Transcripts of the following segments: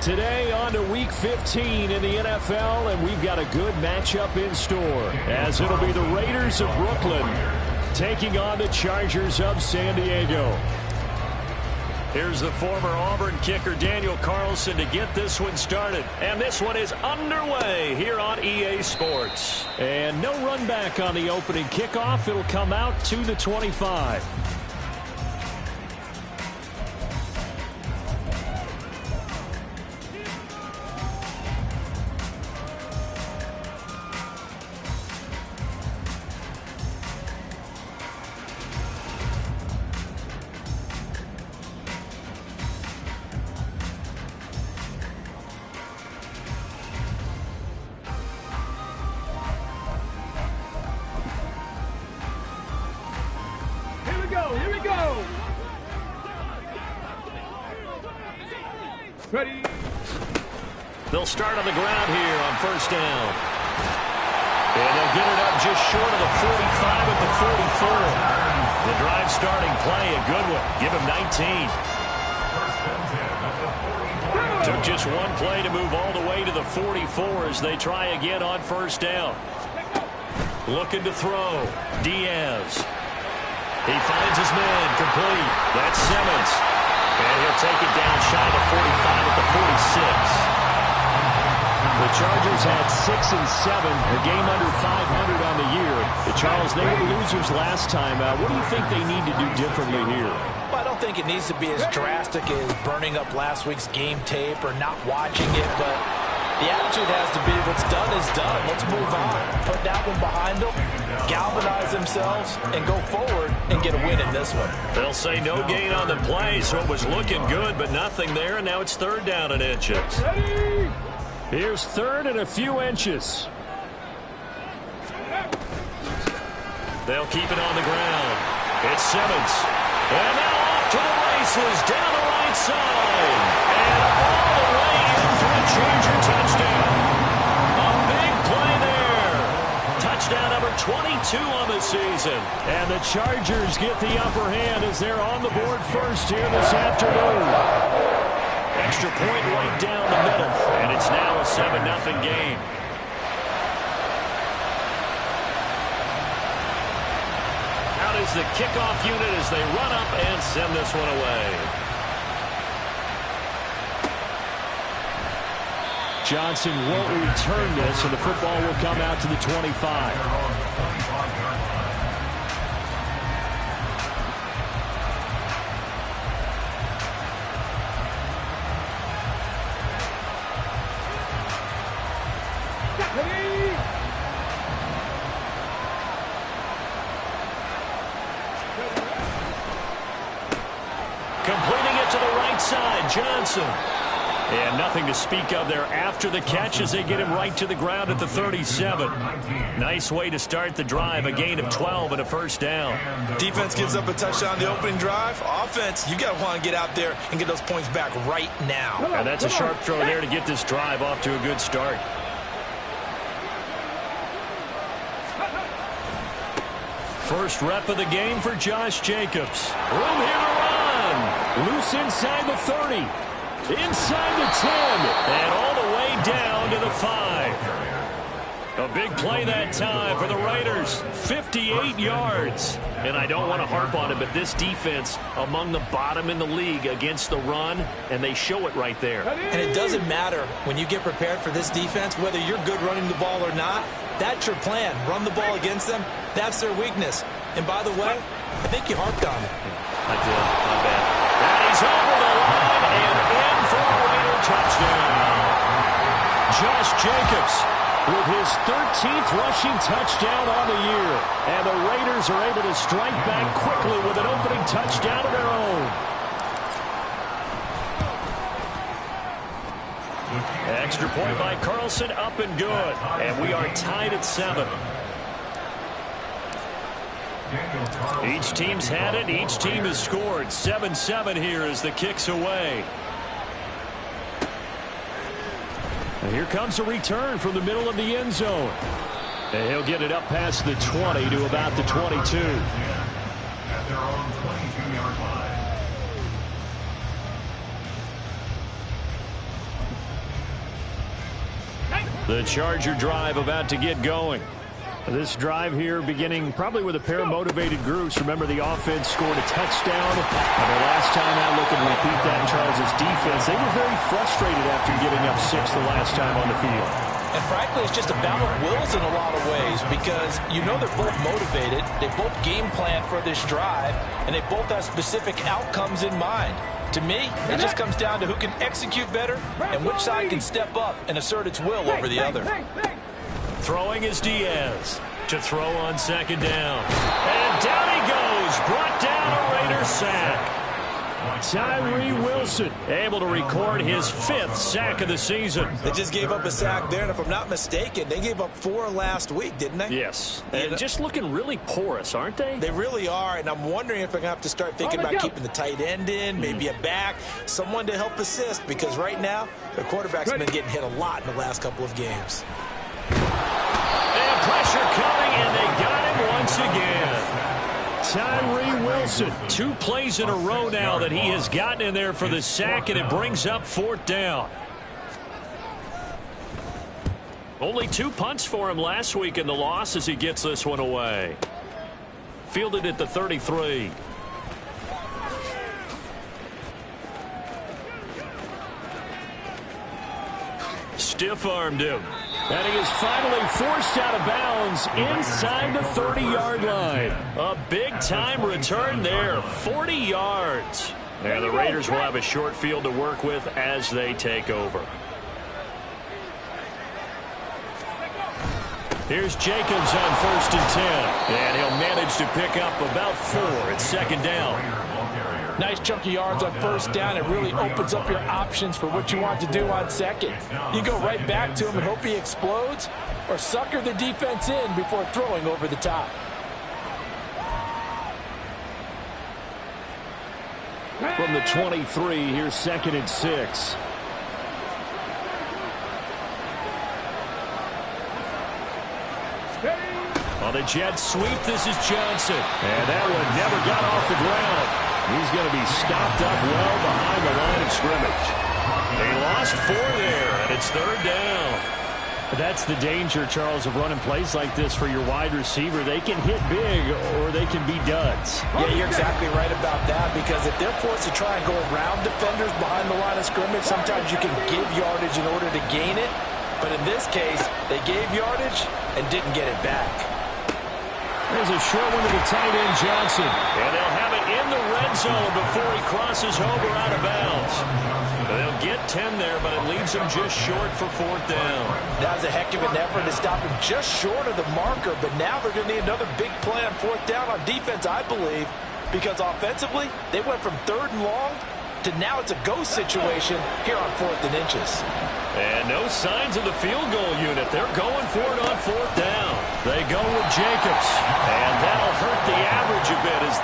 Today on to Week 15 in the NFL, and we've got a good matchup in store, as it'll be the Raiders of Brooklyn taking on the Chargers of San Diego. Here's the former Auburn kicker Daniel Carlson to get this one started. And this one is underway here on EA Sports. And no run back on the opening kickoff. It'll come out to the 25. Ready. They'll start on the ground here on first down. And they'll get it up just short of the 45 at the 44. The drive starting play, a good one. Give him 19. Took just one play to move all the way to the 44 as they try again on first down. Looking to throw. Diaz. He finds his man complete. That's Simmons. And he'll take it down shy of the 45 at the 46. The Chargers had 6 and 7, a game under 500 on the year. Charles, they were losers last time. What do you think they need to do differently here? Well, I don't think it needs to be as drastic as burning up last week's game tape or not watching it, but the attitude has to be what's done is done. Let's move on. Put that one behind them, galvanize themselves, and go forward and get a win in this one. They'll say no gain on the play, so it was looking good, but nothing there, and now it's third down and inches. Here's third and a few inches. They'll keep it on the ground. It's Simmons. And now off to the races down the right side. And all the way in for a Charger touchdown. A big play there. Touchdown number 22 on the season. And the Chargers get the upper hand as they're on the board first here this afternoon. Extra point right down the middle. And it's now a 7-0 game. Out is the kickoff unit as they run up and send this one away. Johnson won't return this, and the football will come out to the 25. Completing it to the right side, Johnson. And nothing to speak of there after the catch as they get him right to the ground at the 37. Nice way to start the drive, a gain of 12 and a first down. Defense gives up a touchdown the opening drive. Offense, you got to want to get out there and get those points back right now. And that's a sharp throw there to get this drive off to a good start. First rep of the game for Josh Jacobs. Room here to run. Loose inside the 30. Inside the 10. And all the way down to the 5. A big play that time for the Raiders. 58 yards. And I don't want to harp on it, but this defense among the bottom in the league against the run, and they show it right there. And it doesn't matter when you get prepared for this defense, whether you're good running the ball or not. That's your plan. Run the ball against them. That's their weakness. And by the way, I think you harped on it. I did. Not bad. And he's over the line and in for a Raider touchdown. Josh Jacobs with his 13th rushing touchdown on the year. And the Raiders are able to strike back quickly with an opening touchdown of their own. Extra point by Carlson, up and good. And we are tied at 7. Each team's had it. Each team has scored. 7-7 here as the kick's away. And here comes a return from the middle of the end zone. And he'll get it up past the 20 to about the 22. At their own 22-yard line. The Charger drive about to get going. This drive here beginning probably with a pair of motivated groups. Remember, the offense scored a touchdown. And the last time out, looking to repeat that in Charles' defense, they were very frustrated after giving up 6 the last time on the field. And frankly, it's just a battle of wills in a lot of ways because you know they're both motivated. They both game plan for this drive, and they both have specific outcomes in mind. To me, it just comes down to who can execute better and which side can step up and assert its will over the other. Throwing is Diaz to throw on second down. And down he goes. Brought down a Raider sack. Tyree Wilson able to record his 5th sack of the season. They just gave up a sack there, and if I'm not mistaken, they gave up 4 last week, didn't they? Yes. And just looking really porous, aren't they? They really are, and I'm wondering if I'm going to have to start thinking about keeping the tight end in, maybe a back, someone to help assist, because right now, their quarterback's been getting hit a lot in the last couple of games. And pressure coming, and they got him once again. Tyree Wilson. 2 plays in a row now that he has gotten in there for the sack, and it brings up 4th down. Only 2 punts for him last week in the loss as he gets this one away. Fielded at the 33. Stiff-armed him. And he is finally forced out of bounds inside the 30-yard line. A big-time return there, 40 yards. And the Raiders will have a short field to work with as they take over. Here's Jacobs on 1st and 10. And he'll manage to pick up about 4 at second down. Nice chunk of yards on 1st down. It really opens up your options for what you want to do on 2nd. You go right back to him and hope he explodes, or sucker the defense in before throwing over the top. From the 23, here's 2nd and 6. On the jet sweep, this is Johnson. And that one never got off the ground. He's going to be stopped up well behind the line of scrimmage. They lost 4 there, and it's 3rd down. That's the danger, Charles, of running plays like this for your wide receiver. They can hit big, or they can be duds. Yeah, you're exactly right about that, because if they're forced to try and go around defenders behind the line of scrimmage, sometimes you can give yardage in order to gain it. But in this case, they gave yardage and didn't get it back. There's a short one to the tight end, Johnson. And they'll have it in the red zone before he crosses over out of bounds. They'll get 10 there, but it leaves him just short for 4th down. That was a heck of an effort to stop him just short of the marker, but now they're going to need another big play on 4th down on defense, I believe, because offensively, they went from 3rd and long to now it's a go situation here on 4th and inches. And no signs of the field goal unit. They're going for it on 4th down. They go with Jacobs, and that'll hurt the average a bit as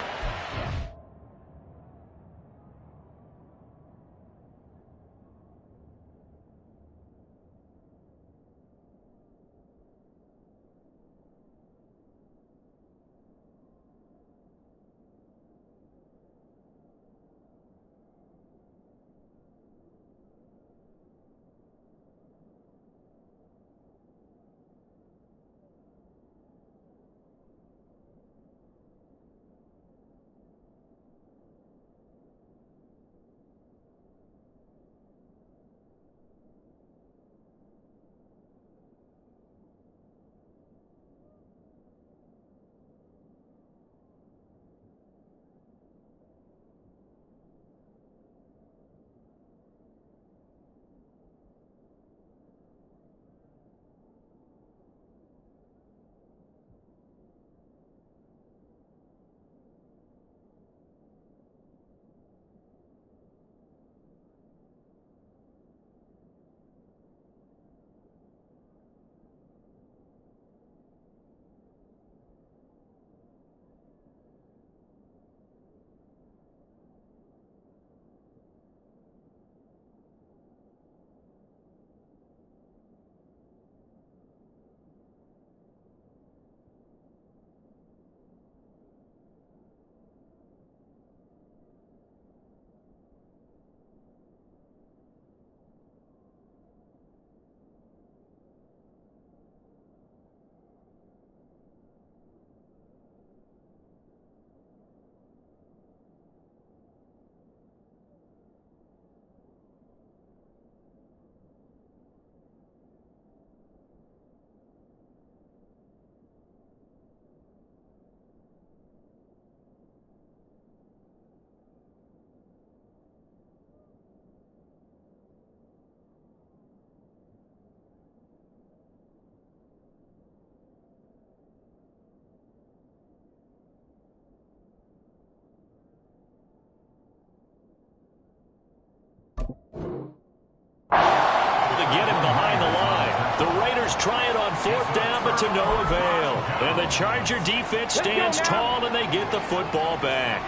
get him behind the line. The Raiders try it on 4th down, but to no avail. And the Charger defense stands tall, and they get the football back.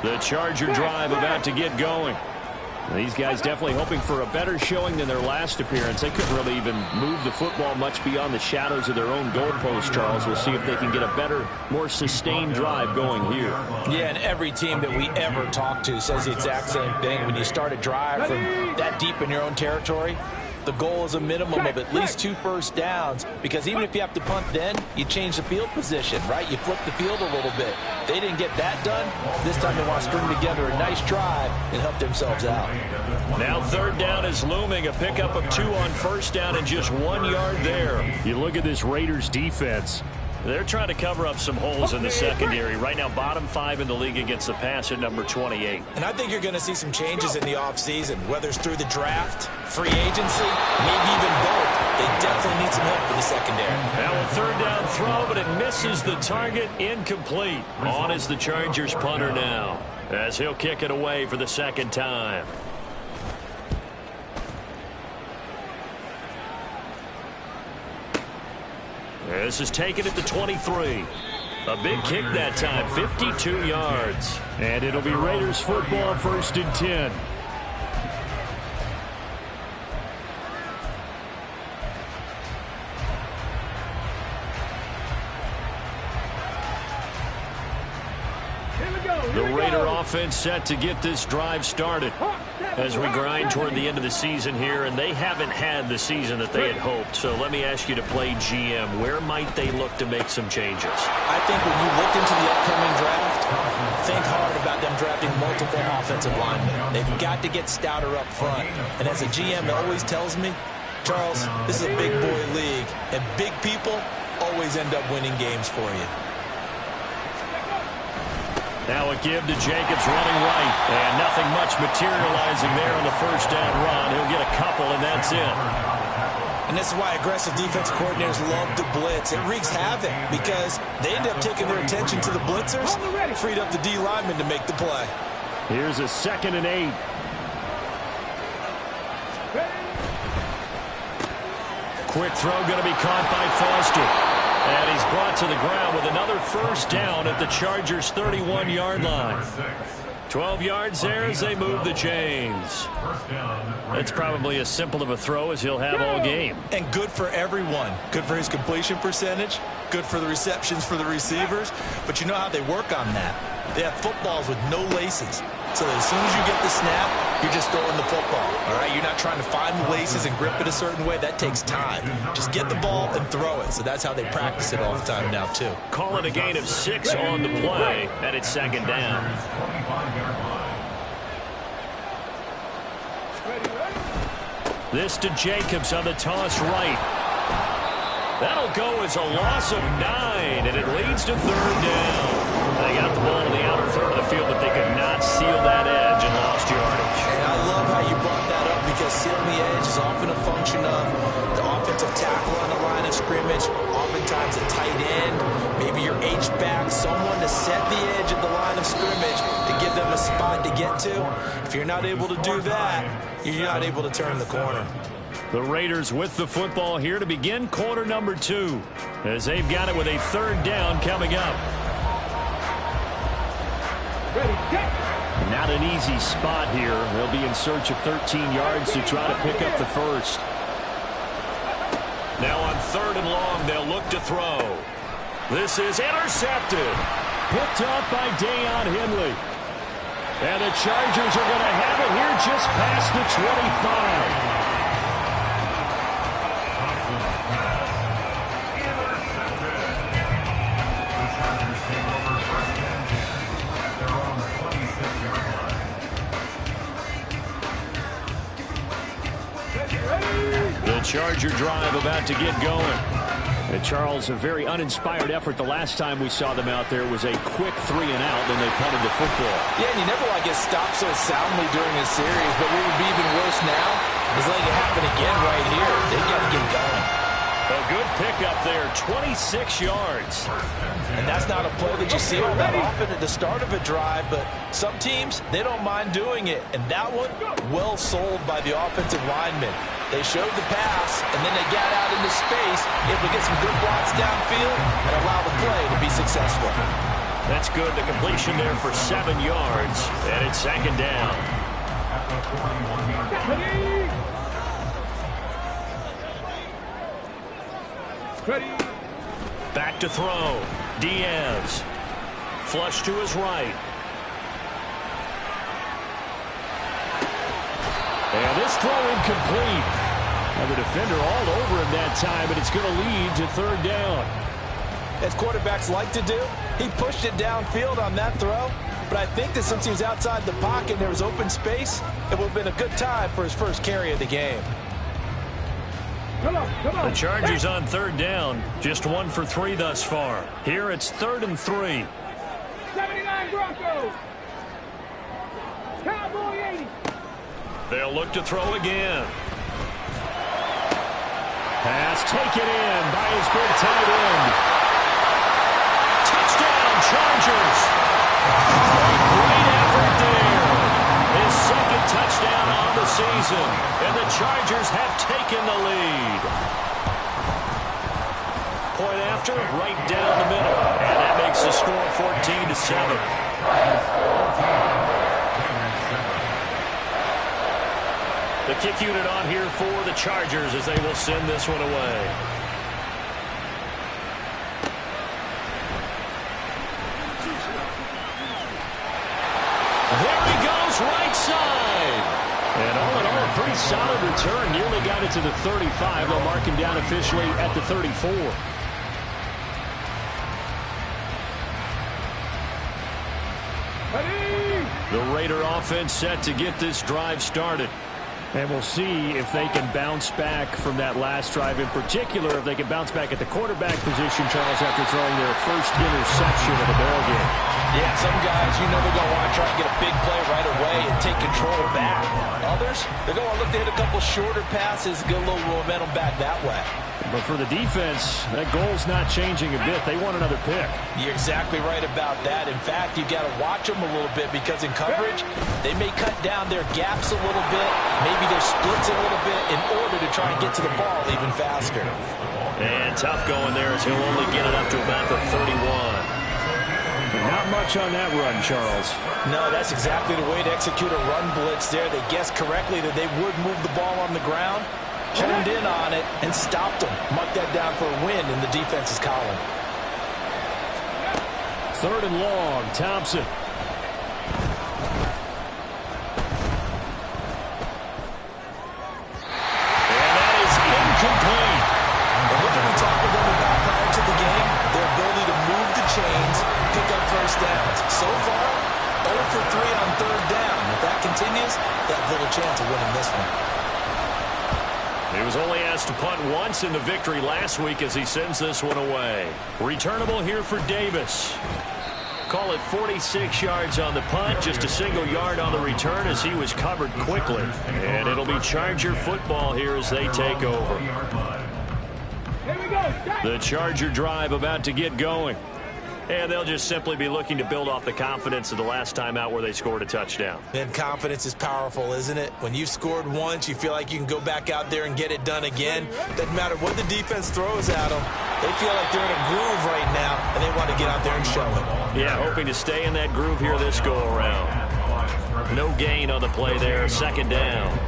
The Charger drive about to get going. These guys definitely hoping for a better showing than their last appearance. They couldn't really even move the football much beyond the shadows of their own goalpost, Charles. We'll see if they can get a better, more sustained drive going here. Yeah, and every team that we ever talk to says the exact same thing. When you start a drive from that deep in your own territory, the goal is a minimum of at least 2 first downs, because even if you have to punt then, you change the field position, right? You flip the field a little bit. They didn't get that done. This time they want to string together a nice drive and help themselves out. Now 3rd down is looming. A pickup of 2 on 1st down and just 1 yard there. You look at this Raiders defense. They're trying to cover up some holes in the secondary. Right now, bottom 5 in the league against the pass at number 28. And I think you're going to see some changes in the offseason, whether it's through the draft, free agency, maybe even both. They definitely need some help in the secondary. Now a 3rd down throw, but it misses the target. Incomplete. On is the Chargers punter now, as he'll kick it away for the 2nd time. This is taken at the 23. A big kick that time, 52 yards. And it'll be Raiders football, 1st and 10. The Raider offense set to get this drive started as we grind toward the end of the season here, and they haven't had the season that they had hoped. So let me ask you to play GM. Where might they look to make some changes? I think when you look into the upcoming draft, think hard about them drafting multiple offensive linemen. They've got to get stouter up front. And as a GM that always tells me, Charles, this is a big boy league, and big people always end up winning games for you. Now a give to Jacobs running right. And nothing much materializing there on the 1st down run. He'll get a couple, and that's it. And this is why aggressive defensive coordinators love to blitz. It wreaks havoc because they end up taking their attention to the blitzers, freed up the D lineman to make the play. Here's a 2nd and 8. Quick throw going to be caught by Foster. And he's brought to the ground with another 1st down at the Chargers' 31-yard line. 12 yards there as they move the chains. That's probably as simple of a throw as he'll have all game. And good for everyone. Good for his completion percentage. Good for the receptions for the receivers. But you know how they work on that. They have footballs with no laces. So that as soon as you get the snap, you're just throwing the football. All right, you're not trying to find the laces and grip it a certain way. That takes time. Just get the ball and throw it. So that's how they practice it all the time now, too. Call it a gain of 6 on the play, and it's 2nd down. This to Jacobs on the toss right. That'll go as a loss of 9, and it leads to 3rd down. They got the ball in the outer third of the field, but they could not seal that edge and lost yardage. And I love how you brought that up, because sealing the edge is often a function of the offensive tackle on the line of scrimmage, oftentimes a tight end, maybe your H-back, someone to set the edge at the line of scrimmage to give them a spot to get to. If you're not able to do that, you're not able to turn the corner. The Raiders with the football here to begin quarter number 2, as they've got it with a 3rd down coming up. Not an easy spot here. They'll be in search of 13 yards to try to pick up the 1st. Now on 3rd and long, they'll look to throw. This is intercepted. Picked up by Deion Henley. And the Chargers are going to have it here just past the 25. The Charger drive about to get going. And Charles, a very uninspired effort. The last time we saw them out there was a quick 3 and out, then they punted the football. Yeah, and you never want to get stopped so soundly during a series, but what would be even worse now is letting it happen again right here. They got to get going. A good pickup there, 26 yards. And that's not a play that you see all that often at the start of a drive, but some teams, they don't mind doing it. And that one, well sold by the offensive lineman. They showed the pass, and then they got out into space, able to get some good blocks downfield and allow the play to be successful. That's good. The completion there for 7 yards, and it's second down. Ready. Back to throw. Diaz. Flush to his right. And this throw incomplete. Now the defender all over him that time, and it's going to lead to third down. As quarterbacks like to do, he pushed it downfield on that throw. But I think that since he was outside the pocket and there was open space, it would have been a good time for his first carry of the game. Come on, come on. The Chargers on third down. Just 1 for 3 thus far. Here it's 3rd and 3. 79 Broncos. Cowboy 80. They'll look to throw again. Pass taken in by his big tight end. Touchdown, Chargers. Great effort there. His second touchdown on the season. And the Chargers have taken the lead. Point after, right down the middle. And that makes the score 14-7. The kick unit on here for the Chargers as they will send this one away. There he goes, right side. And all in all, a pretty solid return. Nearly got it to the 35. They'll mark him down officially at the 34. Ready. The Raider offense set to get this drive started. And we'll see if they can bounce back from that last drive, in particular if they can bounce back at the quarterback position, Charles, after throwing their first interception of the ball game. Yeah, some guys, you know, they're going to want to try to get a big play right away and take control back. Others, they're going to look to hit a couple shorter passes, get a little momentum back that way. But for the defense, that goal's not changing a bit. They want another pick. You're exactly right about that. In fact, you got to watch them a little bit because in coverage, they may cut down their gaps a little bit, maybe their splits a little bit in order to try and get to the ball even faster. And tough going there as he'll only get it up to about the 31. Not much on that run, Charles. No, that's exactly the way to execute a run blitz there. They guessed correctly that they would move the ball on the ground, honed in on it, and stopped them. Mark that down for a win in the defense's column. 3rd and long, Thompson. And that is incomplete. And what did we talk with them about prior to the game? Their ability to move the chains, pick up first downs. So far, 0 for 3 on 3rd down. If that continues, they have little chance of winning this one. He was only asked to punt once in the victory last week as he sends this one away. Returnable here for Davis. Call it 46 yards on the punt, just a single yard on the return as he was covered quickly. And it'll be Charger football here as they take over. Here we go. The Charger drive about to get going. And they'll just simply be looking to build off the confidence of the last time out where they scored a touchdown. And confidence is powerful, isn't it? When you've scored once, you feel like you can go back out there and get it done again. Doesn't matter what the defense throws at them. They feel like they're in a groove right now, and they want to get out there and show it. Yeah, hoping to stay in that groove here this go-around. No gain on the play there, 2nd down.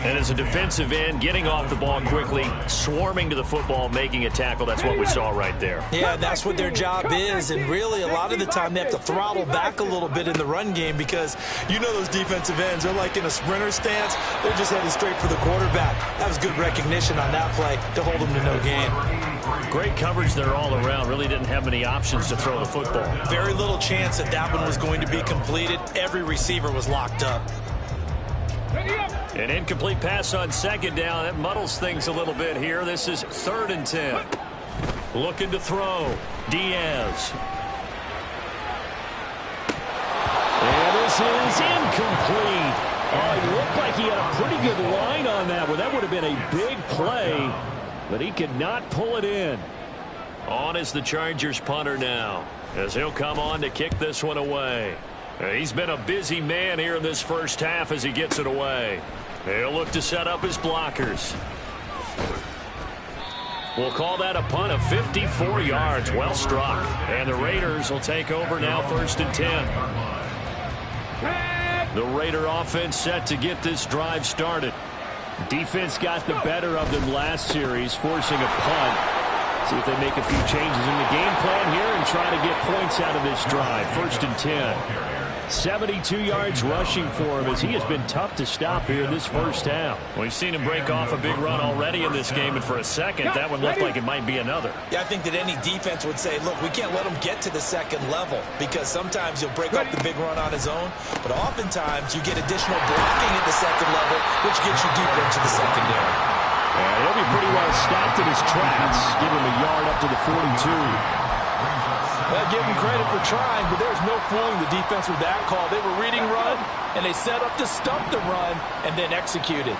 And as a defensive end, getting off the ball quickly, swarming to the football, making a tackle, that's what we saw right there. Yeah, that's what their job is, and really a lot of the time they have to throttle back a little bit in the run game because you know those defensive ends, they're like in a sprinter stance, they're just headed straight for the quarterback. That was good recognition on that play to hold them to no gain. Great coverage there all around, really didn't have many options to throw the football. Very little chance that that one was going to be completed. Every receiver was locked up. An incomplete pass on 2nd down. That muddles things a little bit here. This is 3rd and 10. Looking to throw. Diaz. And this is incomplete. Oh, it looked like he had a pretty good line on that one. That would have been a big play, but he could not pull it in. On is the Chargers punter now, as he'll come on to kick this one away. He's been a busy man here in this first half as he gets it away. They'll look to set up his blockers. We'll call that a punt of 54 yards. Well struck. And the Raiders will take over now, 1st and 10. The Raider offense set to get this drive started. Defense got the better of them last series, forcing a punt. See if they make a few changes in the game plan here and try to get points out of this drive. 1st and 10. 72 yards rushing for him as he has been tough to stop here in this first half. We've seen him break off a big run already in this game, and for a second, that one looked like it might be another. Yeah, I think that any defense would say, look, we can't let him get to the second level because sometimes he'll break up the big run on his own, but oftentimes you get additional blocking at the second level, which gets you deeper into the secondary. And he'll be pretty well stopped in his tracks. Give him a yard up to the 42. Well, give him credit for trying, but there's no fooling the defense with that call. They were reading run, and they set up to stump the run and then executed.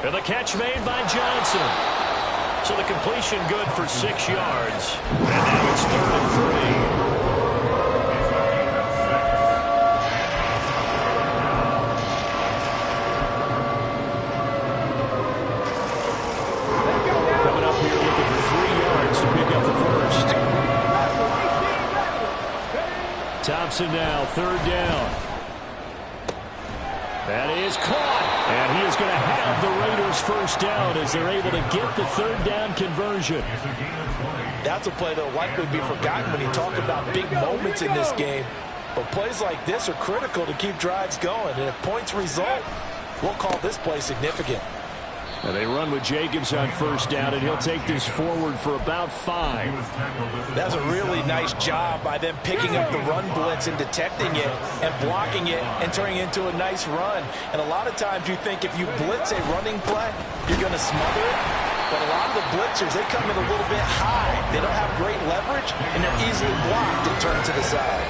And the catch made by Johnson. So the completion good for 6 yards. And now it's 3rd and 3. Thompson now, 3rd down. That is caught. And he is going to have the Raiders 1st down as they're able to get the 3rd down conversion. That's a play that will likely be forgotten when you talk about big moments in this game. But plays like this are critical to keep drives going. And if points result, we'll call this play significant. And they run with Jacobs on 1st down, and he'll take this forward for about 5. That's a really nice job by them picking up the run blitz and detecting it and blocking it and turning it into a nice run. And a lot of times you think if you blitz a running play, you're going to smother it. But a lot of the blitzers, they come in a little bit high. They don't have great leverage, and they're easily blocked and turned to the side.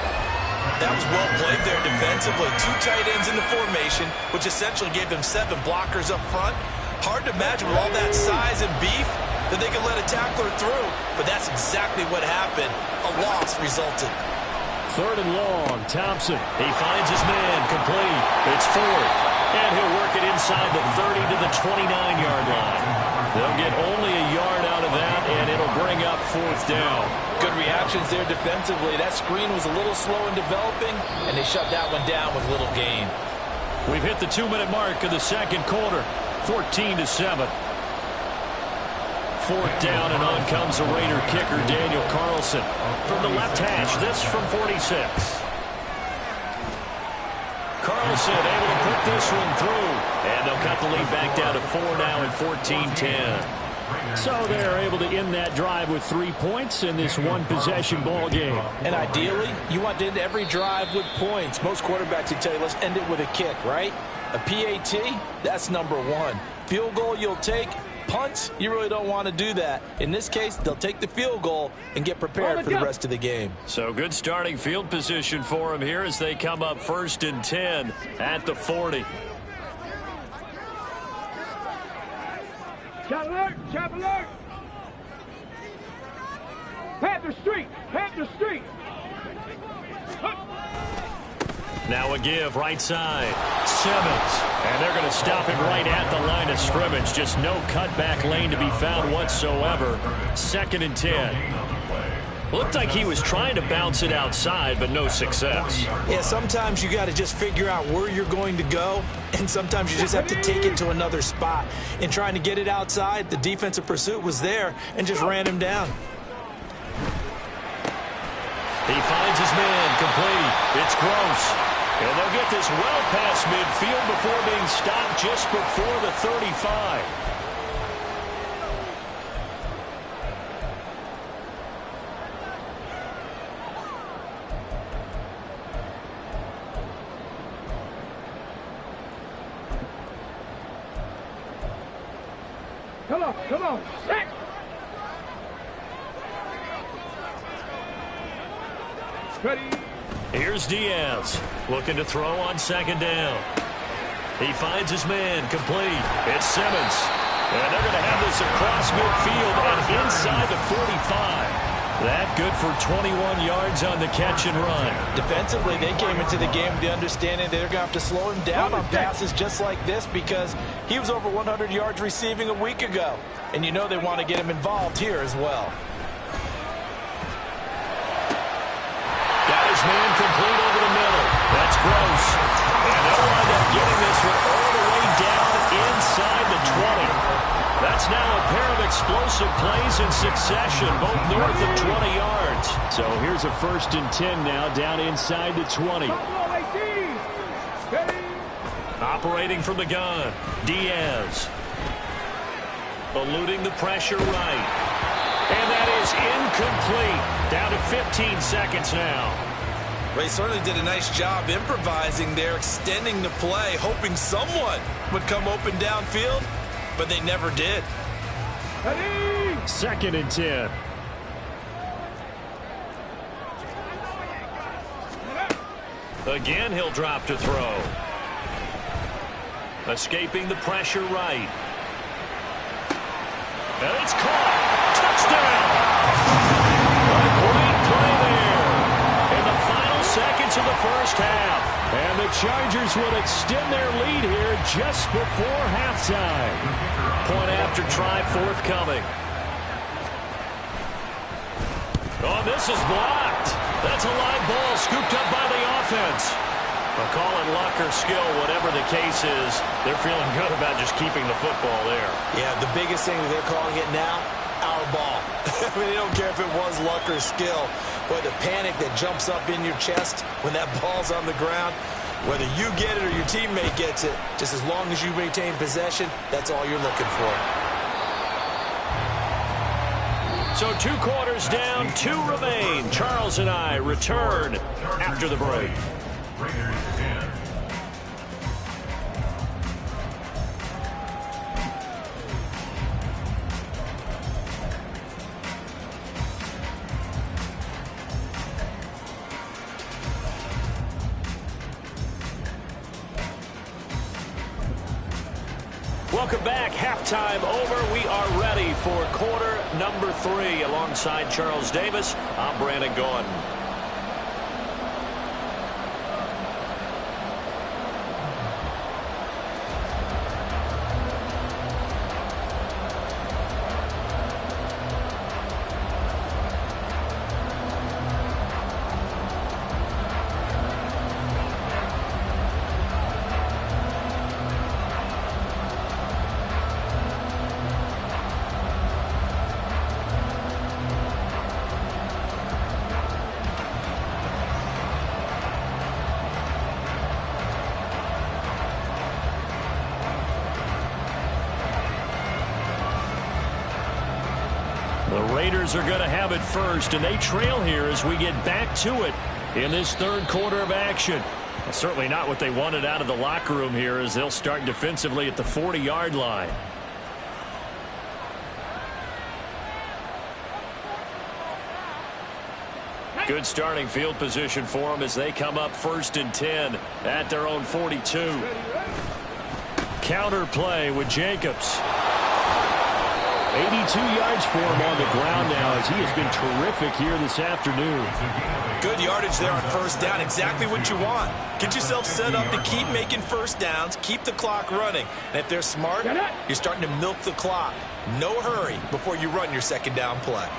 That was well played there defensively. 2 tight ends in the formation, which essentially gave them 7 blockers up front. Hard to imagine with all that size and beef that they could let a tackler through. But that's exactly what happened. A loss resulted. 3rd and long, Thompson. He finds his man, complete. It's 4th. And he'll work it inside the 30 to the 29-yard line. They'll get only a yard out of that, and it'll bring up 4th down. Good reactions there defensively. That screen was a little slow in developing, and they shut that one down with little gain. We've hit the 2-minute mark of the second quarter. 14-7. 4th down, and on comes the Raider kicker, Daniel Carlson. From the left hash, this from 46. Carlson able to put this one through. And they'll cut the lead back down to 4 now at 14-10. So they're able to end that drive with 3 points in this one-possession ball game. And ideally, you want to end every drive with points. Most quarterbacks would tell you, let's end it with a kick, right? A PAT, that's number 1. Field goal you'll take. Punts, you really don't want to do that. In this case, they'll take the field goal and get prepared for the rest of the game. So good starting field position for them here as they come up 1st and 10 at the 40. Chop alert! Chop alert! Panther Street! Panther Street! Now a give, right side. Simmons. And they're going to stop him right at the line of scrimmage. Just no cutback lane to be found whatsoever. 2nd and 10. Looked like he was trying to bounce it outside, but no success. Yeah, sometimes you got to just figure out where you're going to go, and sometimes you just have to take it to another spot. In trying to get it outside, the defensive pursuit was there and just ran him down. He finds his man, complete. It's Gross. And they'll get this well past midfield before being stopped just before the 35. Come on, come on. Set. Ready. Here's Diaz, looking to throw on 2nd down. He finds his man, complete. It's Simmons. And they're going to have this across midfield and inside the 45. That good for 21 yards on the catch and run. Defensively, they came into the game with the understanding they're going to have to slow him down on passes just like this because he was over 100 yards receiving a week ago. And you know they want to get him involved here as well. Got his man complete over the middle. That's gross. And they'll wind up getting this one all the way down inside the 20. That's now a pair of explosive plays in succession, both north of 20 yards. So here's a 1st and 10 now, down inside the 20. Operating from the gun, Diaz. Eluding the pressure right. And that is incomplete. Down to 15 seconds now. Ray certainly did a nice job improvising there, extending the play, hoping someone would come open downfield. But they never did. 2nd and 10. Again, he'll drop to throw. Escaping the pressure right. And it's caught. Touchdown! A great play there in the final seconds of the first half. And the Chargers will extend their lead here just before halftime. Point after try forthcoming. Oh, this is blocked. That's a live ball scooped up by the offense. They'll call it luck or skill, whatever the case is. They're feeling good about just keeping the football there. Yeah, the biggest thing that they're calling it now, our ball. I mean, they don't care if it was luck or skill. Boy, the panic that jumps up in your chest when that ball's on the ground, whether you get it or your teammate gets it, just as long as you maintain possession, that's all you're looking for. So 2 quarters down, 2 remain. Charles and I return after the break. Welcome back. Halftime over. We are ready for quarter number 3. Alongside Charles Davis, I'm Brandon Gordon. The Raiders are going to have it first, and they trail here as we get back to it in this 3rd quarter of action. That's certainly not what they wanted out of the locker room here, as they'll start defensively at the 40-yard line. Good starting field position for them as they come up 1st and 10 at their own 42. Counter play with Jacobs. 82 yards for him on the ground now as he has been terrific here this afternoon. Good yardage there on 1st down. Exactly what you want. Get yourself set up to keep making 1st downs, keep the clock running. And if they're smart, you're starting to milk the clock. No hurry before you run your 2nd down play.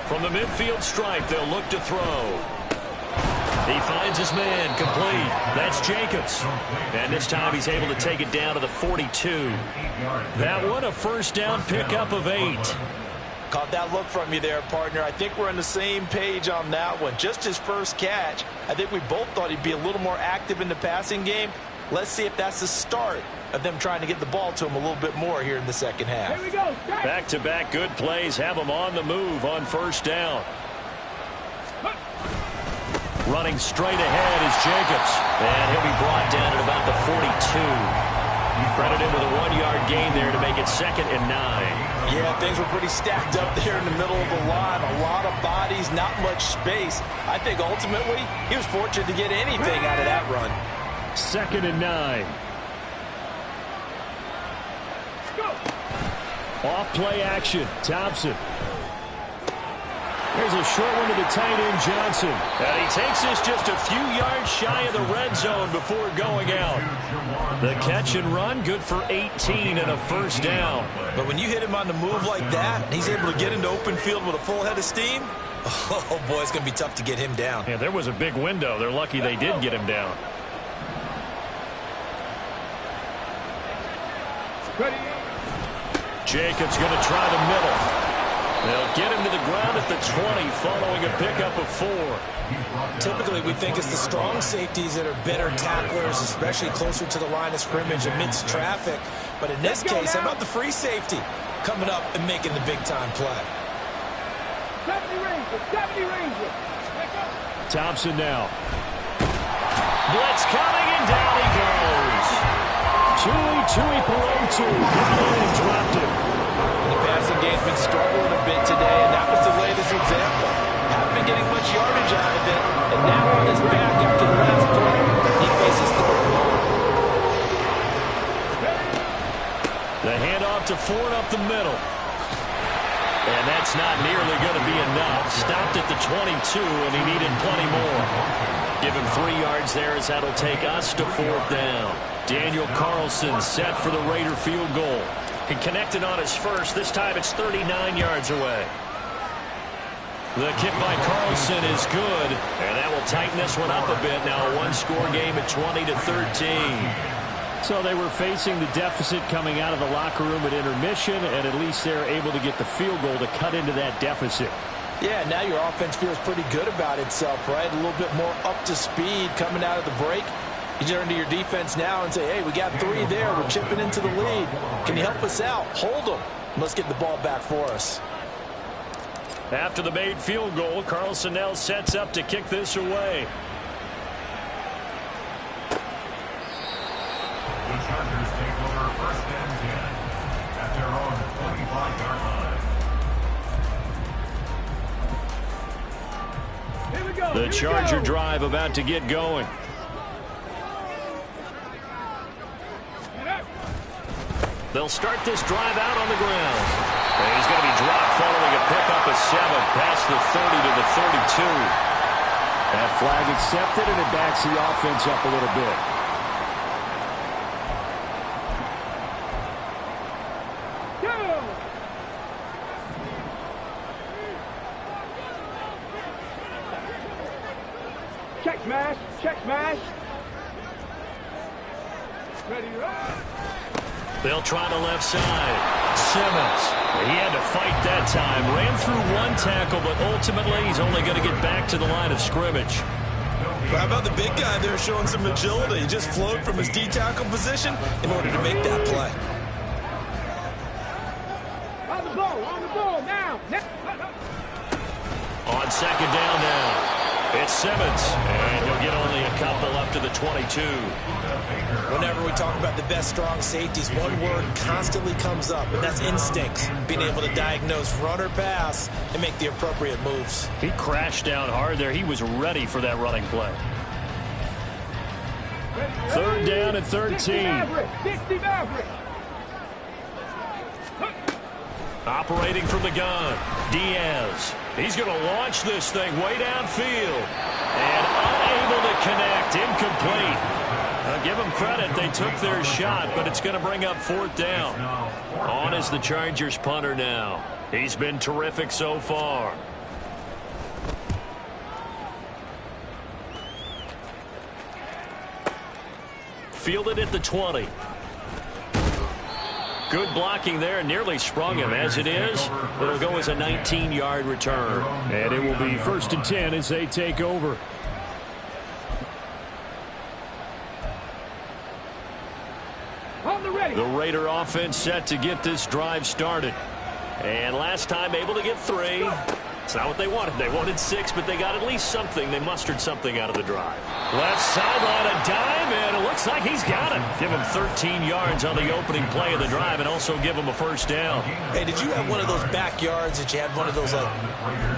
From the midfield stripe, they'll look to throw. He finds his man complete. That's Jacobs. And this time he's able to take it down to the 42. That one a 1st down pickup of 8. Caught that look from you there, partner. I think we're on the same page on that one. Just his 1st catch. I think we both thought he'd be a little more active in the passing game. Let's see if that's the start of them trying to get the ball to him a little bit more here in the 2nd half. Here we go. Back-to-back good plays have him on the move on 1st down. Running straight ahead is Jacobs. And he'll be brought down at about the 42. Credited with a 1-yard gain there to make it 2nd and 9. Yeah, things were pretty stacked up there in the middle of the line. A lot of bodies, not much space. I think ultimately he was fortunate to get anything out of that run. 2nd and 9. Off play action. Thompson. There's a short one to the tight end, Johnson. And he takes this just a few yards shy of the red zone before going out. The catch and run, good for 18 and a first down. But when you hit him on the move like that, and he's able to get into open field with a full head of steam, oh, boy, it's going to be tough to get him down. Yeah, there was a big window. They're lucky they did get him down. Jacobs going to try the middle. They'll get him to the ground at the 20 following a pickup of 4. Typically, we think it's the strong safeties that are better tacklers, especially closer to the line of scrimmage amidst traffic. But in this case, how about the free safety coming up and making the big-time play? 70 Ranger. Thompson now. Blitz coming, and down he goes. Tui Pelotu got in and dropped him. The passing game's been struggling a bit today, and that was the latest example. Haven't been getting much yardage out of it, and now on his back after the last play, he faces third and long. The handoff to Ford up the middle. And that's not nearly going to be enough. Stopped at the 22, and he needed plenty more. Give him 3 yards there as that'll take us to 4th down. Daniel Carlson set for the Raider field goal. He connected on his first. This time it's 39 yards away. The kick by Carlson is good, and that will tighten this one up a bit. Now a one-score game at 20-13. So they were facing the deficit coming out of the locker room at intermission, and at least they're able to get the field goal to cut into that deficit. Yeah, now your offense feels pretty good about itself, right? A little bit more up to speed coming out of the break. You turn to your defense now and say, hey, we got 3 there. We're chipping into the lead. Can you help us out? Hold them. Let's get the ball back for us. After the made field goal, Carlson now sets up to kick this away. The Chargers take over 1st and 10 at their own 25-yard line. Here we go. The Charger drive about to get going. They'll start this drive out on the ground. And he's going to be dropped following a pickup of 7 past the 30 to the 32. That flag accepted, and it backs the offense up a little bit. Check smash. Check smash. Ready, run. They'll try the left side. Simmons. He had to fight that time. Ran through 1 tackle, but ultimately he's only going to get back to the line of scrimmage. How about the big guy there showing some agility? He just flowed from his D-tackle position in order to make that play. On the ball, now. On 2nd down now. It's Simmons, and he'll get only a couple up to the 22. Whenever we talk about the best strong safeties, one word constantly comes up, and that's instincts. Being able to diagnose run or pass and make the appropriate moves. He crashed down hard there. He was ready for that running play. 3rd down and 13. 60 Maverick. Operating from the gun, Diaz. He's going to launch this thing way downfield. And unable to connect, incomplete. Now give them credit, they took their shot, but it's going to bring up 4th down. On is the Chargers punter now. He's been terrific so far. Fielded at the 20. Good blocking there, nearly sprung him. As it is, it'll go as a 19-yard return. And it will be 1st and 10 as they take over. The Raider offense set to get this drive started. And last time able to get 3. It's not what they wanted. They wanted 6, but they got at least something. They mustered something out of the drive. Left sideline, a dive, and it looks like he's got it. Give him 13 yards on the opening play of the drive and also give him a first down. Hey, did you have one of those backyards that you had one of those like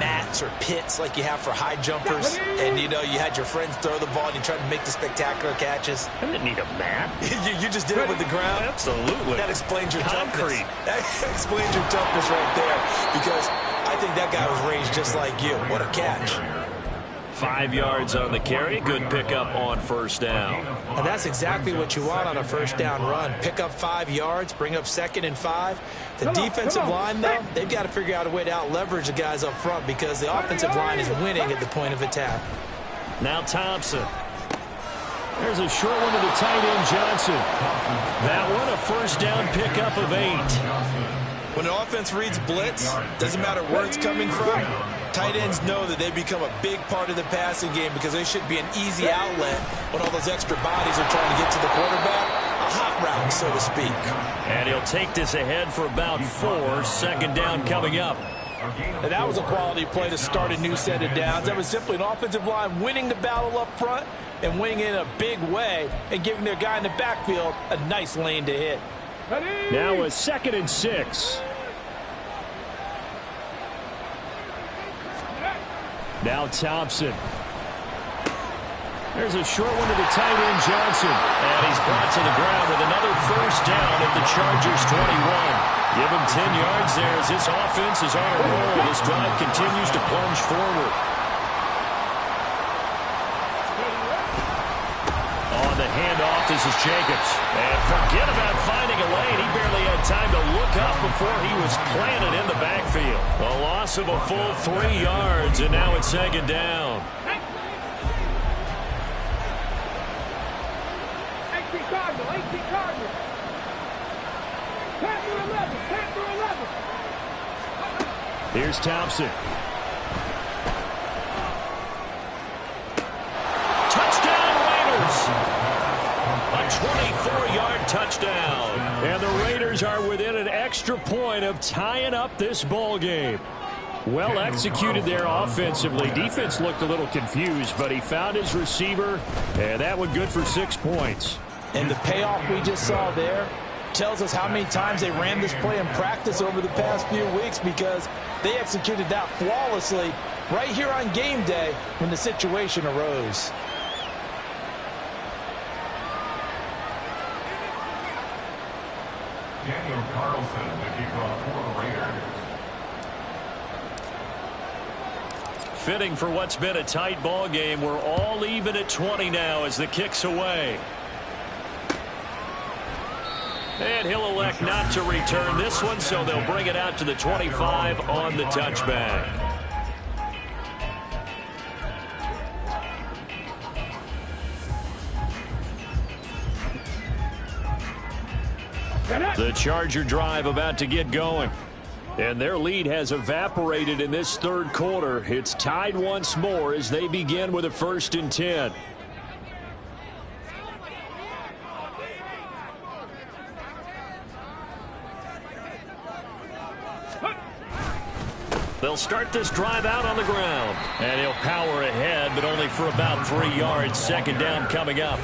mats or pits like you have for high jumpers? And, you know, you had your friends throw the ball and you tried to make the spectacular catches? I didn't need a mat. you just did it with the ground? Absolutely. That explains your Concrete. toughness. That explains your toughness right there, because I think that guy was raised just like you. What a catch. 5 yards on the carry. Good pickup on first down. And that's exactly what you want on a first down run. Pick up 5 yards, bring up 2nd and 5. The defensive line, though, they've got to figure out a way to out-leverage the guys up front because the offensive line is winning at the point of attack. Now Thompson. There's a short one to the tight end, Johnson. That one, a first down pickup of 8. When an offense reads blitz, doesn't matter where it's coming from, tight ends know that they become a big part of the passing game because they should be an easy outlet when all those extra bodies are trying to get to the quarterback. A hot route, so to speak. And he'll take this ahead for about 4. Second down coming up. And that was a quality play to start a new set of downs. That was simply an offensive line winning the battle up front and winning in a big way and giving their guy in the backfield a nice lane to hit. Now a 2nd and 6. Now Thompson. There's a short one to the tight end, Johnson. And he's brought to the ground with another first down at the Chargers' 21. Give him 10 yards there as this offense is on a roll. This drive continues to plunge forward. On the handoff, this is Jacobs. And forget about finding a lane. He barely had time to look up before he was planted in the backfield. A loss of a full 3 yards, and now it's second down. 18 Cardinal, 18 Cardinal. 10 through 11, 10 through 11. Here's Thompson. Touchdown, Raiders! A 24-yard touchdown. And the Raiders are within an extra point of tying up this ball game. Well executed there offensively. Defense looked a little confused, but he found his receiver, and that one good for 6 points. And the payoff we just saw there tells us how many times they ran this play in practice over the past few weeks, because they executed that flawlessly right here on game day when the situation arose. Daniel Carlson, the kickoff for the Raiders. Fitting for what's been a tight ball game. We're all even at 20 now as the kick's away. And he'll elect not to return this one, so they'll bring it out to the 25 on the touchback. The Charger drive about to get going. And their lead has evaporated in this third quarter. It's tied once more as they begin with a 1st and 10. They'll start this drive out on the ground. And he'll power ahead, but only for about 3 yards. Second down coming up.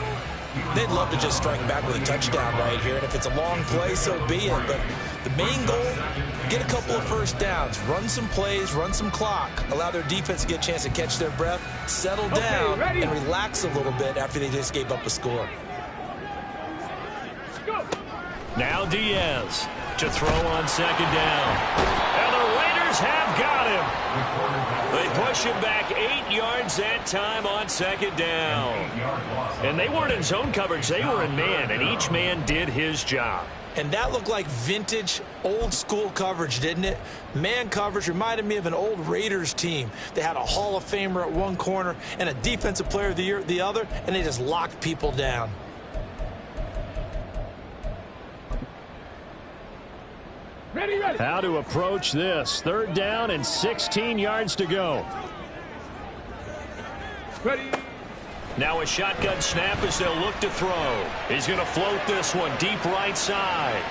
They'd love to just strike back with a touchdown right here, and if it's a long play, so be it. But the main goal, get a couple of first downs, run some plays, run some clock, allow their defense to get a chance to catch their breath, settle down, and relax a little bit after they just gave up a score. Now Diaz to throw on second down. And the Raiders have got him. They push him back 8 yards that time on second down. And they weren't in zone coverage. They were in man, and each man did his job. And that looked like vintage, old-school coverage, didn't it? Man coverage reminded me of an old Raiders team. They had a Hall of Famer at one corner and a Defensive Player of the Year at the other, and they just locked people down. Ready, ready. How to approach this. 3rd down and 16 yards to go. Ready. Now a shotgun snap as they'll look to throw. He's going to float this one deep right side.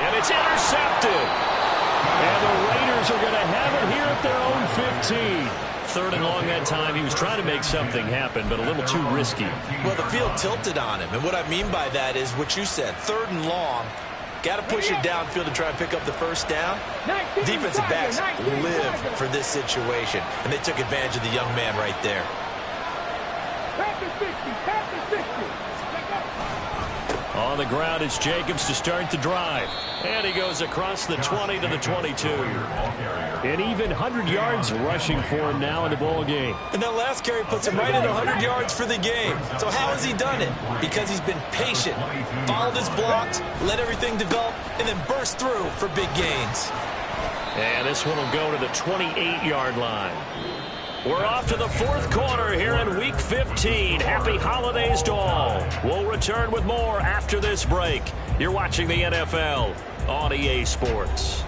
And it's intercepted. And the Raiders Raiders are going to have it here at their own 15. 3rd and long that time. He was trying to make something happen, but a little too risky. Well, the field tilted on him, and what I mean by that is what you said, 3rd and long. Got to push it downfield to try and pick up the first down. Defensive backs live for this situation, and they took advantage of the young man right there. On the ground, it's Jacobs to start the drive. And he goes across the 20 to the 22. And even 100 yards rushing for him now in the ball game. And that last carry puts him right at 100 yards for the game. So how has he done it? Because he's been patient, followed his blocks, let everything develop, and then burst through for big gains. And this one will go to the 28-yard line. We're off to the 4th quarter here in Week 15. Happy holidays to all. We'll return with more after this break. You're watching the NFL on EA Sports.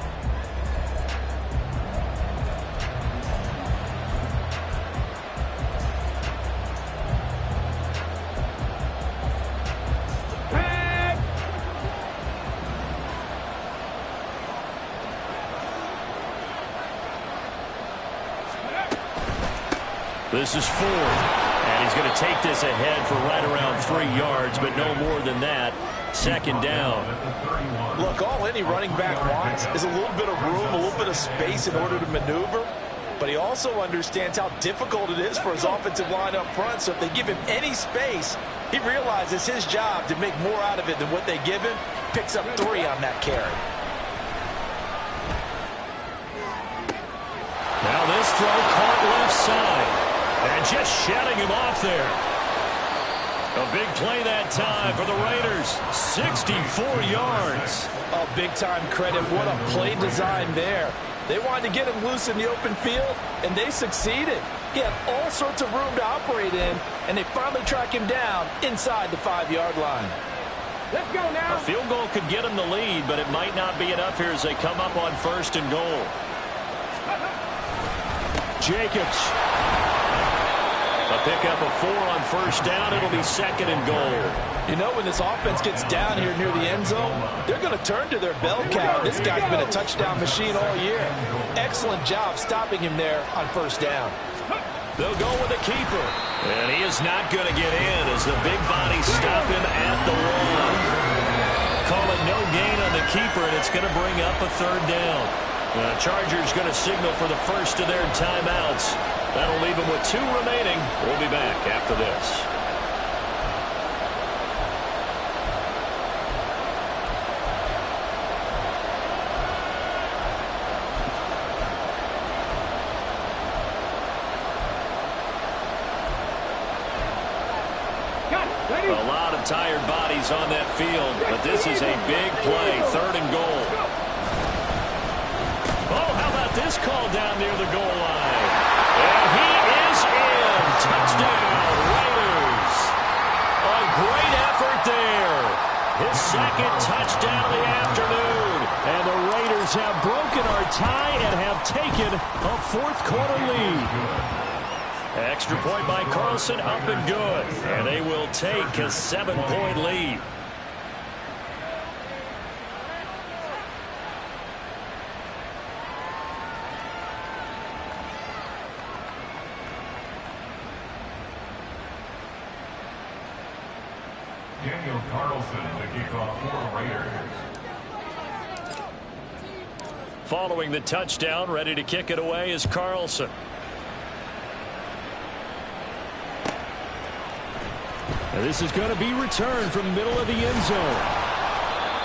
This is 4th, and he's going to take this ahead for right around 3 yards, but no more than that. 2nd down. Look, all any running back wants is a little bit of room, a little bit of space in order to maneuver, but he also understands how difficult it is for his offensive line up front, so if they give him any space, he realizes his job to make more out of it than what they give him, picks up 3 on that carry. Now this throw caught left side. And just shutting him off there. A big play that time for the Raiders. 64 yards. Oh, big-time credit. What a play design there. They wanted to get him loose in the open field, and they succeeded. He had all sorts of room to operate in, and they finally track him down inside the 5-yard line. Let's go now. A field goal could get him the lead, but it might not be enough here as they come up on 1st and goal. Jacobs. A pickup of 4 on 1st down. It'll be 2nd and goal. You know, when this offense gets down here near the end zone, they're going to turn to their bell cow. This guy's been a touchdown machine all year. Excellent job stopping him there on 1st down. They'll go with the keeper. And he is not going to get in as the big bodies stop him at the 1. Call it no gain on the keeper, and it's going to bring up a 3rd down. The Chargers going to signal for the first of their timeouts. That'll leave them with 2 remaining. We'll be back after this. A lot of tired bodies on that field, but this is a big play. 3rd and goal. Oh, how about this call down near the goal line? And he is in. Touchdown, Raiders. A great effort there. His 2nd touchdown of the afternoon. And the Raiders have broken our tie and have taken a 4th quarter lead. Extra point by Carlson, up and good. And they will take a 7-point lead. Daniel Carlson to kick off for Raiders. Following the touchdown, ready to kick it away is Carlson. And this is going to be returned from the middle of the end zone.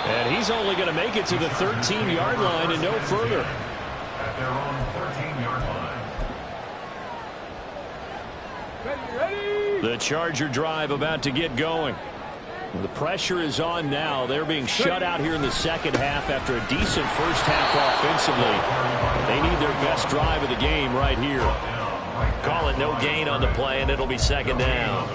And he's only going to make it to the 13-yard line and no further. At their own 13-yard line. Ready. The Charger drive about to get going. The pressure is on now. They're being shut out here in the 2nd half after a decent first half offensively. They need their best drive of the game right here. Call it no gain on the play, and it'll be 2nd down.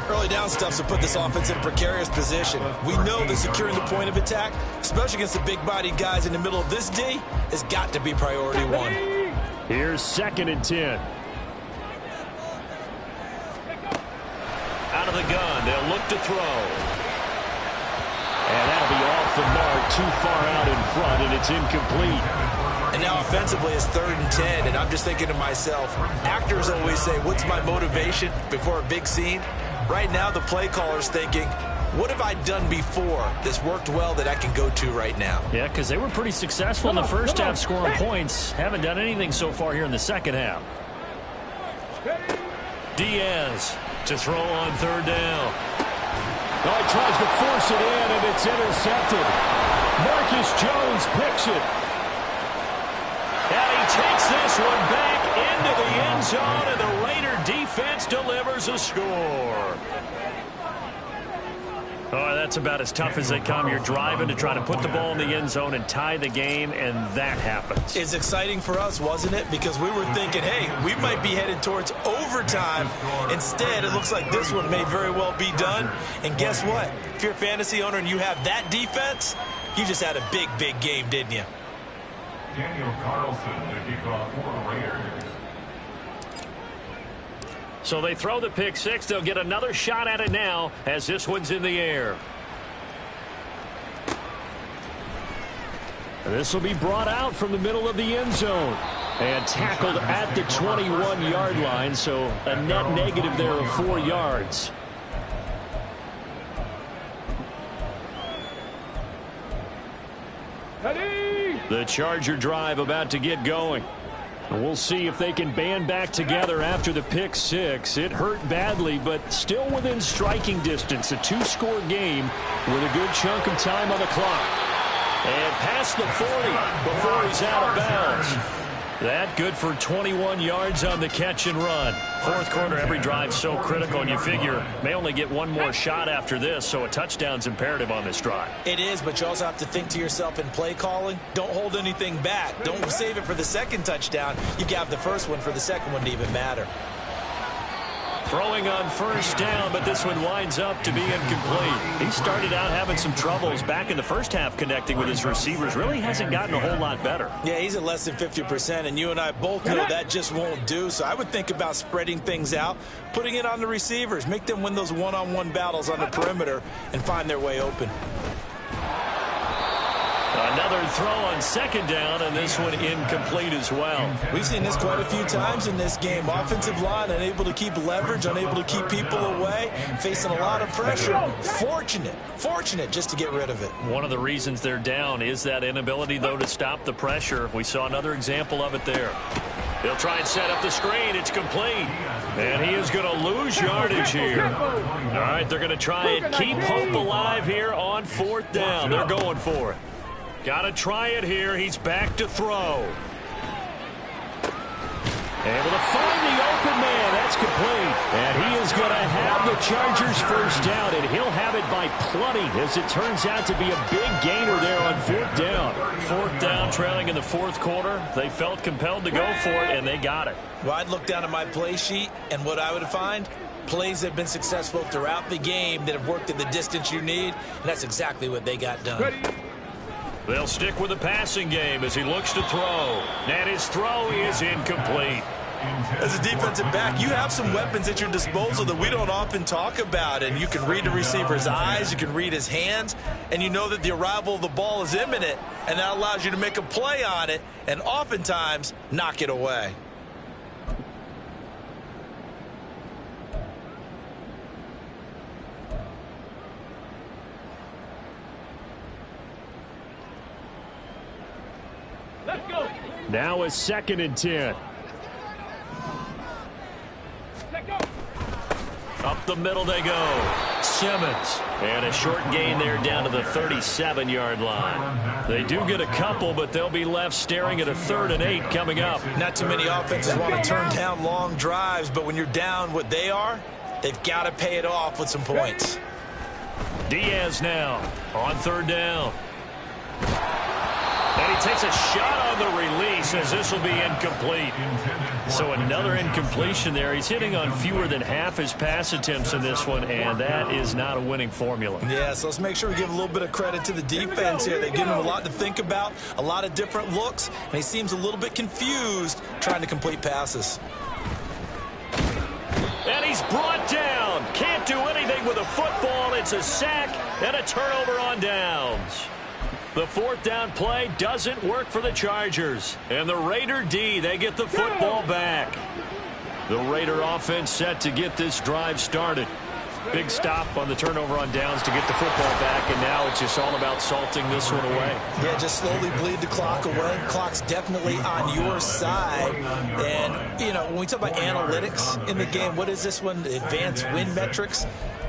Early down stuff to put this offense in a precarious position. We know that securing the point of attack, especially against the big-bodied guys in the middle of this D, has got to be priority 1. Here's 2nd and 10. Out of the gun, they'll look to throw. And that'll be off the mark, too far out in front, and it's incomplete. And now offensively it's 3rd and 10, and I'm just thinking to myself, actors always say, what's my motivation before a big scene? Right now the play caller's thinking, what have I done before that's worked well that I can go to right now? Yeah, because they were pretty successful in the first half scoring points. Haven't done anything so far here in the second half. Diaz to throw on 3rd down. Oh, he tries to force it in, and it's intercepted. Marcus Jones picks it. And he takes this one back into the end zone, and the Raider defense delivers a score. Oh, that's about as tough as they come. You're driving to try to put the ball in the end zone and tie the game, and that happens. It's exciting for us, wasn't it? Because we were thinking, hey, we might be headed towards overtime. Instead, it looks like this one may very well be done. And guess what? If you're a fantasy owner and you have that defense, you just had a big, big game, didn't you? Daniel Carlson, the kickoff for the Raiders. So they throw the pick six. They'll get another shot at it now as this one's in the air. This will be brought out from the middle of the end zone and tackled at the 21-yard line, so a net negative there of 4 yards. The Charger drive about to get going. We'll see if they can band back together after the pick six. It hurt badly, but still within striking distance. A 2-score game with a good chunk of time on the clock. And past the 40 before he's out of bounds. That good for 21 yards on the catch and run. Fourth quarter, every drive's so critical, and you figure may only get one more shot after this, so a touchdown's imperative on this drive. It is, but you also have to think to yourself in play calling, don't hold anything back. Don't save it for the second touchdown. You have the first one for the second one to even matter. Throwing on 1st down, but this one winds up to be incomplete. He started out having some troubles back in the first half connecting with his receivers. Really hasn't gotten a whole lot better. Yeah, he's at less than 50%, and you and I both know that just won't do. So I would think about spreading things out, putting it on the receivers, make them win those one-on-one battles on the perimeter and find their way open. Another throw on 2nd down, and this one incomplete as well. We've seen this quite a few times in this game. Offensive line unable to keep leverage, unable to keep people away, facing a lot of pressure. Fortunate just to get rid of it. One of the reasons they're down is that inability, though, to stop the pressure. We saw another example of it there. They'll try and set up the screen. It's complete. And he is going to lose yardage here. All right, they're going to try and keep hope alive here on 4th down. They're going for it. Got to try it here. He's back to throw. Able to find the open man. That's complete. And he is going to have the Chargers first down, and he'll have it by plenty as it turns out to be a big gainer there on 4th down. 4th down, trailing in the 4th quarter. They felt compelled to go for it, and they got it. Well, I'd look down at my play sheet, and what I would find, plays that have been successful throughout the game that have worked at the distance you need, and that's exactly what they got done. They'll stick with the passing game as he looks to throw. And his throw is incomplete. As a defensive back, you have some weapons at your disposal that we don't often talk about. And you can read the receiver's eyes, you can read his hands, and you know that the arrival of the ball is imminent. And that allows you to make a play on it and oftentimes knock it away. Now a 2nd and 10. Up the middle they go. Simmons. And a short gain there down to the 37-yard line. They do get a couple, but they'll be left staring at a 3rd and 8 coming up. Not too many offenses want to turn down long drives, but when you're down what they are, they've got to pay it off with some points. Diaz now on 3rd down. And he takes a shot on the release as this will be incomplete. So another incompletion there. He's hitting on fewer than half his pass attempts in this one, and that is not a winning formula. Yeah, so let's make sure we give a little bit of credit to the defense here. They give him a lot to think about, a lot of different looks, and he seems a little bit confused trying to complete passes. And he's brought down. Can't do anything with a football. It's a sack and a turnover on downs. The fourth down play doesn't work for the Chargers. And the Raider D, they get the football back. The Raider offense set to get this drive started. Big stop on the turnover on downs to get the football back, and now it's just all about salting this one away. Yeah, just slowly bleed the clock away. Clock's definitely on your side. And, you know, when we talk about analytics in the game, what is this one? Advanced win metrics?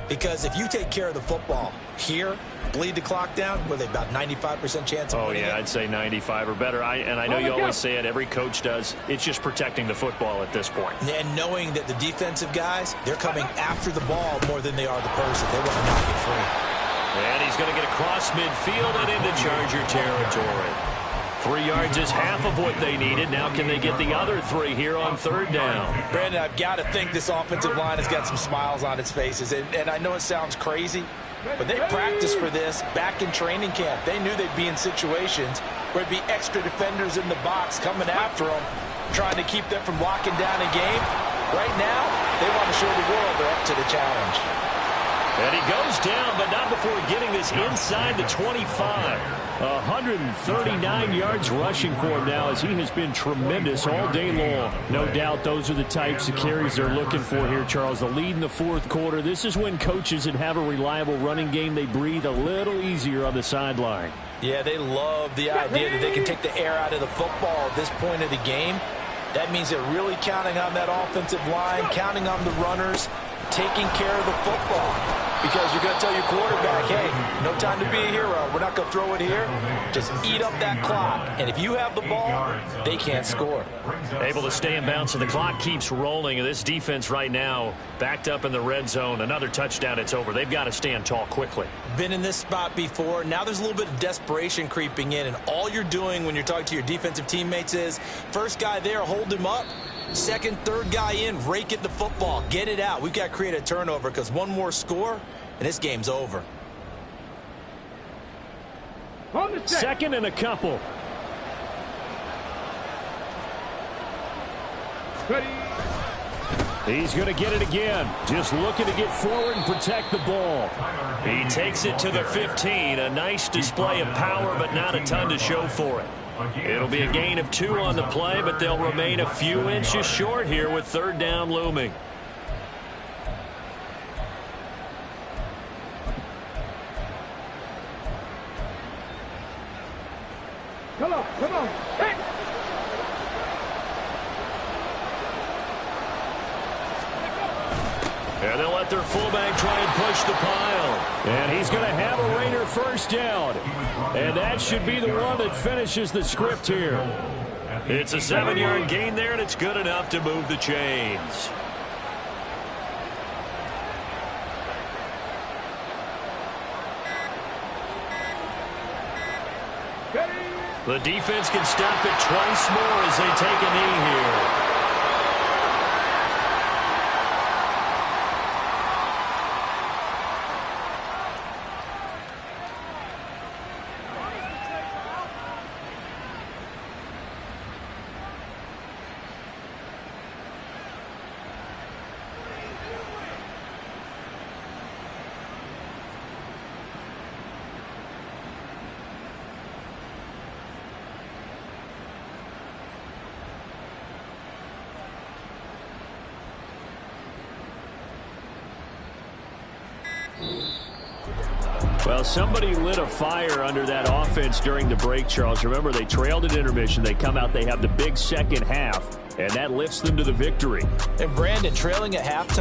Because if you take care of the football here, bleed the clock down, what are they, about 95% chance of winning it? I'd say 95 or better. I know you always say it, every coach does. It's just protecting the football at this point. And knowing that the defensive guys, they're coming after the ball more than they are the person. They want to knock it free. And he's going to get across midfield and into Charger territory. 3 yards is half of what they needed. Now can they get the other 3 here on third down? Brandon, I've got to think this offensive line has got some smiles on its faces. And I know it sounds crazy, but they practiced for this back in training camp. They knew they'd be in situations where there'd be extra defenders in the box coming after them, trying to keep them from locking down a game. Right now, they want to show the world they're up to the challenge. And he goes down, but not before getting this inside the 25. 139 yards rushing for him now, as he has been tremendous all day long. No doubt those are the types of carries they're looking for here, Charles. The lead in the fourth quarter. This is when coaches that have a reliable running game, they breathe a little easier on the sideline. Yeah, they love the idea that they can take the air out of the football at this point of the game. That means they're really counting on that offensive line, counting on the runners, taking care of the football. Because you're going to tell your quarterback, hey, no time to be a hero. We're not going to throw it here. Just eat up that clock. And if you have the ball, they can't score. Able to stay in bounds, and the clock keeps rolling. And this defense right now backed up in the red zone. Another touchdown, it's over. They've got to stand tall quickly. Been in this spot before. Now there's a little bit of desperation creeping in. And all you're doing when you're talking to your defensive teammates is, first guy there, hold him up. Second, third guy in, rake at the football. Get it out. We've got to create a turnover because one more score, and this game's over. Second and a couple. He's going to get it again. Just looking to get forward and protect the ball. He takes it to the 15. A nice display of power, but not a ton to show for it. It'll be a gain of 2 on the play, but they'll remain a few inches short here with third down looming. Come on, come on. Hey. And they'll let their fullback try and push the pile. And he's going to have a Raider first down. And that should be the one that finishes the script here. It's a 7-yard gain there, and it's good enough to move the chains. The defense can stop it twice more as they take a knee here. Well, somebody lit a fire under that offense during the break, Charles. Remember, they trailed at intermission. They come out, they have the big second half, and that lifts them to the victory. And Brandon, trailing at halftime,